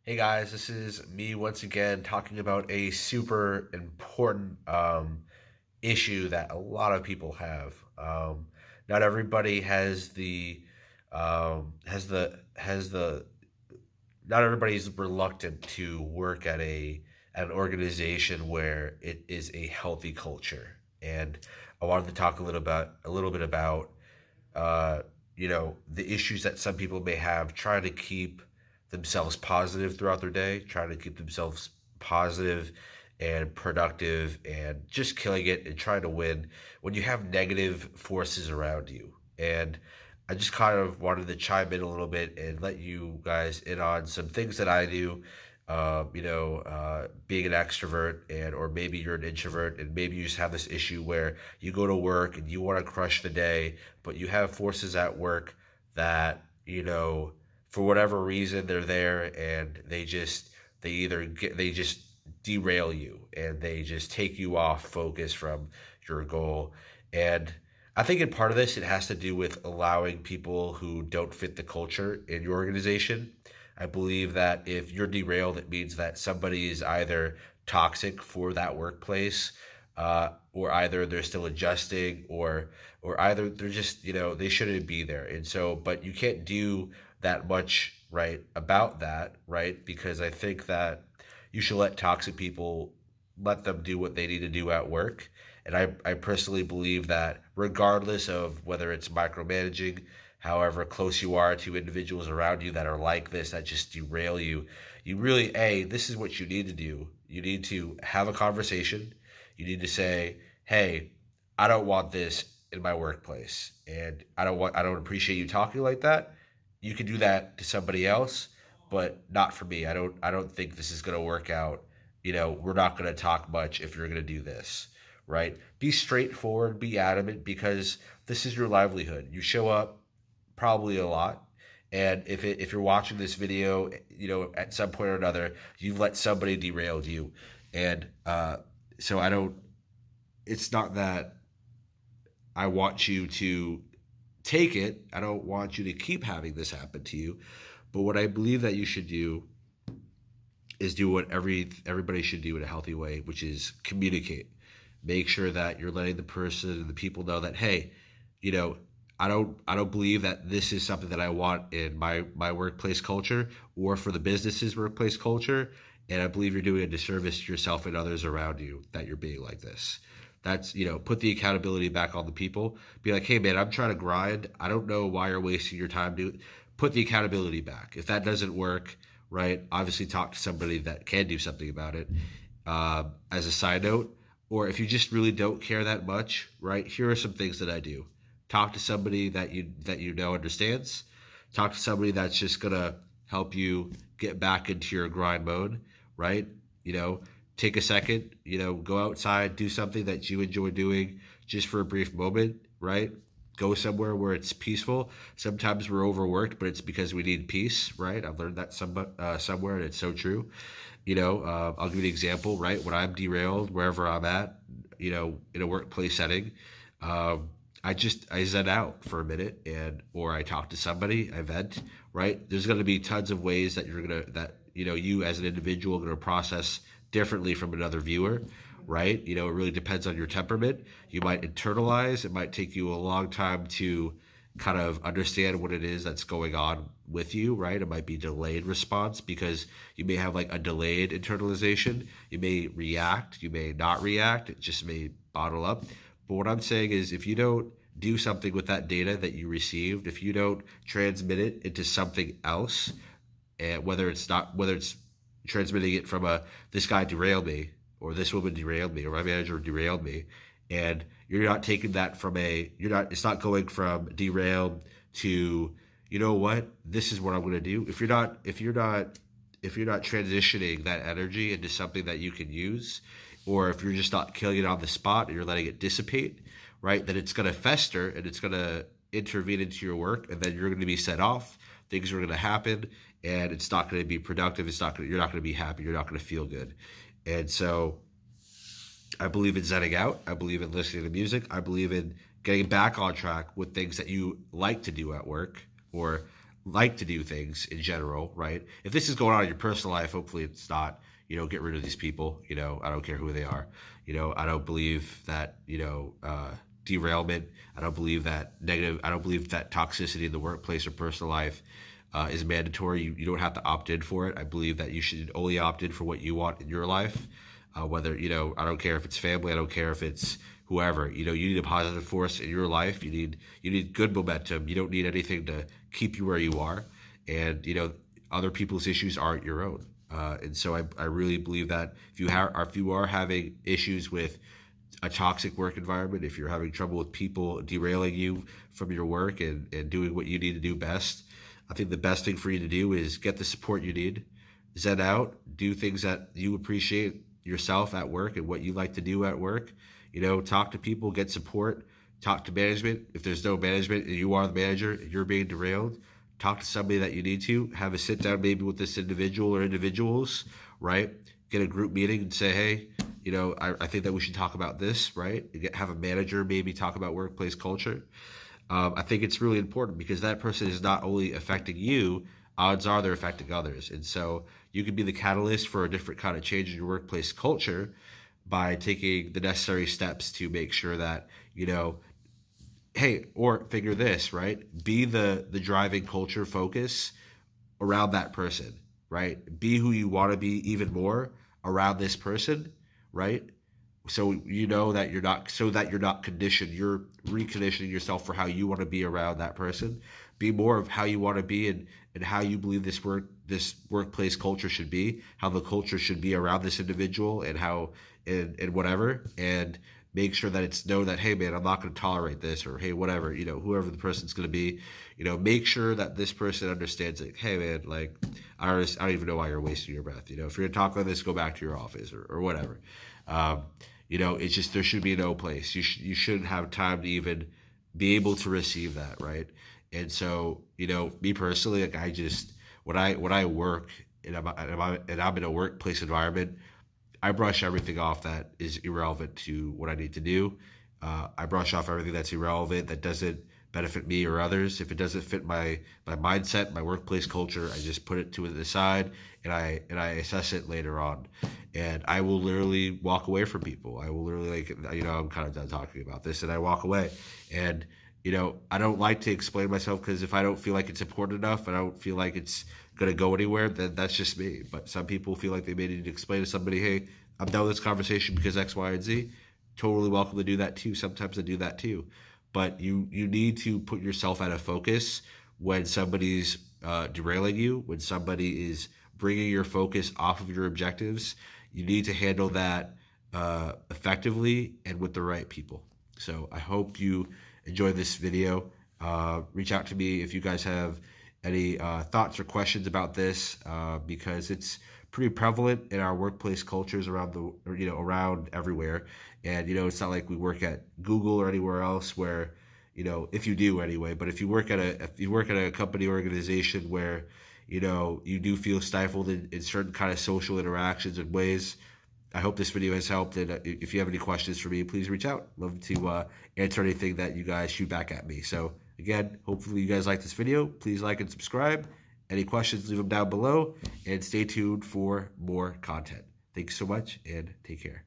Hey guys, this is me once again talking about a super important issue that a lot of people have. Not everybody has the not everybody's reluctant to work at an organization where it is a healthy culture. And I wanted to talk a little bit about uh, the issues that some people may have trying to keep themselves positive throughout their day, trying to keep themselves positive and productive and just killing it and trying to win when you have negative forces around you. And I just kind of wanted to chime in a little bit and let you guys in on some things that I do. Being an extrovert, and or maybe you're an introvert and maybe you just have this issue where you go to work and you want to crush the day, but you have forces at work that, for whatever reason they're there, and they just derail you and they just take you off focus from your goal. And I think in part of this, it has to do with allowing people who don't fit the culture in your organization. I believe that if you're derailed, it means that somebody is either toxic for that workplace, or either they're still adjusting, or either they're just, they shouldn't be there. And so, but you can't do that much right about that, right? Because I think that you should let toxic people, let them do what they need to do at work. And I personally believe that regardless of whether it's micromanaging, however close you are to individuals around you that are like this, that just derail you, you really, this is what you need to do. You need to have a conversation. You need to say, hey, I don't want this in my workplace. And I don't appreciate you talking like that. You can do that to somebody else, but not for me. I don't think this is going to work out. We're not going to talk much if you're going to do this, right? Be straightforward, be adamant, because this is your livelihood. You show up probably a lot. And if you're watching this video, at some point or another, you've let somebody derail you. And so it's not that I want you to take it. I don't want you to keep having this happen to you. But what I believe that you should do is do what everybody should do in a healthy way, which is communicate. Make sure that you're letting the person and the people know that, hey, I don't believe that this is something that I want in my workplace culture or for the business's workplace culture. And I believe you're doing a disservice to yourself and others around you that you're being like this. That's, put the accountability back on the people. Be like, hey man, I'm trying to grind. I don't know why you're wasting your time. Put the accountability back. If that doesn't work, right, obviously talk to somebody that can do something about it. As a side note, or if you just really don't care that much, right, here are some things that I do. Talk to somebody that you know understands. Talk to somebody that's just gonna help you get back into your grind mode, right? Take a second, go outside, do something that you enjoy doing just for a brief moment, right? Go somewhere where it's peaceful. Sometimes we're overworked, but it's because we need peace, right? I've learned that somewhere, and it's so true. I'll give you an example, right? When I'm derailed, wherever I'm at, in a workplace setting, I zen out for a minute, or I talk to somebody, I vent, right? There's going to be tons of ways that you as an individual are going to process differently from another viewer, right? It really depends on your temperament. You might internalize. It might take you a long time to kind of understand what it is that's going on with you, right? It might be delayed response because you may have like a delayed internalization. You may react, you may not react. It just may bottle up. But what I'm saying is, if you don't do something with that data that you received, if you don't transmit it into something else, and whether it's transmitting it from this guy derailed me, or this woman derailed me, or my manager derailed me, and you're not taking that it's not going from derailed to, this is what I'm going to do. If you're not transitioning that energy into something that you can use, or if you're just not killing it on the spot and you're letting it dissipate, right, then it's going to fester and it's going to intervene into your work, and then you're going to be set off. Things are going to happen, and it's not going to be productive. You're not going to be happy. You're not going to feel good. And so I believe in zenning out. I believe in listening to music. I believe in getting back on track with things that you like to do at work, or like to do things in general, right? If this is going on in your personal life, hopefully it's not. Get rid of these people. I don't care who they are. I don't believe that, derailment. I don't believe that negative. I don't believe that toxicity in the workplace or personal life is mandatory. You don't have to opt in for it. I believe that you should only opt in for what you want in your life. Whether, I don't care if it's family. I don't care if it's whoever. You need a positive force in your life. You need good momentum. You don't need anything to keep you where you are. And, other people's issues aren't your own. And so I really believe that if you are having issues with a toxic work environment, if you're having trouble with people derailing you from your work and doing what you need to do best, I think the best thing for you to do is get the support you need, zen out, do things that you appreciate yourself at work and what you like to do at work. Talk to people, get support, talk to management. If there's no management and you are the manager and you're being derailed, talk to somebody that you need to. Have a sit down maybe with this individual or individuals, right? Get a group meeting and say, hey, I think that we should talk about this, right? Have a manager maybe talk about workplace culture. I think it's really important because that person is not only affecting you, odds are they're affecting others. And so you could be the catalyst for a different kind of change in your workplace culture by taking the necessary steps to make sure that, hey, or figure this, right? Be the driving culture focus around that person, right? Be who you want to be even more around this person, right? So that you're not conditioned. You're reconditioning yourself for how you want to be around that person. Be more of how you want to be and how you believe this workplace culture should be, how the culture should be around this individual and how and whatever, and make sure that it's know that, hey man, I'm not going to tolerate this, or hey, whatever, whoever the person's going to be, make sure that this person understands it. Hey man, like, I don't even know why you're wasting your breath. If you're going to talk like this, go back to your office or whatever. It's just, there should be no place. You shouldn't have time to even be able to receive that. Right. And so, me personally, like, I just, when I work and I'm in a workplace environment, I brush everything off that is irrelevant to what I need to do. I brush off everything that's irrelevant, that doesn't benefit me or others. If it doesn't fit my mindset, my workplace culture, I just put it to the side and I assess it later on. And I will literally walk away from people. I will literally, I'm kind of done talking about this, and I walk away. And I don't like to explain myself, because if I don't feel like it's important enough, and I don't feel like it's going to go anywhere, then that's just me. But some people feel like they may need to explain to somebody, hey, I'm done with this conversation because X, Y, and Z. Totally welcome to do that too. Sometimes I do that too. But you need to put yourself at a focus when somebody's derailing you, when somebody is bringing your focus off of your objectives. You need to handle that effectively and with the right people. So I hope you enjoyed this video. Reach out to me if you guys have any thoughts or questions about this, because it's pretty prevalent in our workplace cultures around around everywhere. And it's not like we work at Google or anywhere else where, if you do anyway, but if you work at a company or organization where you do feel stifled in certain kind of social interactions and ways, I hope this video has helped. And if you have any questions for me, please reach out. Love to answer anything that you guys shoot back at me. So again, hopefully you guys like this video. Please like and subscribe. Any questions, leave them down below, and stay tuned for more content. Thanks so much, and take care.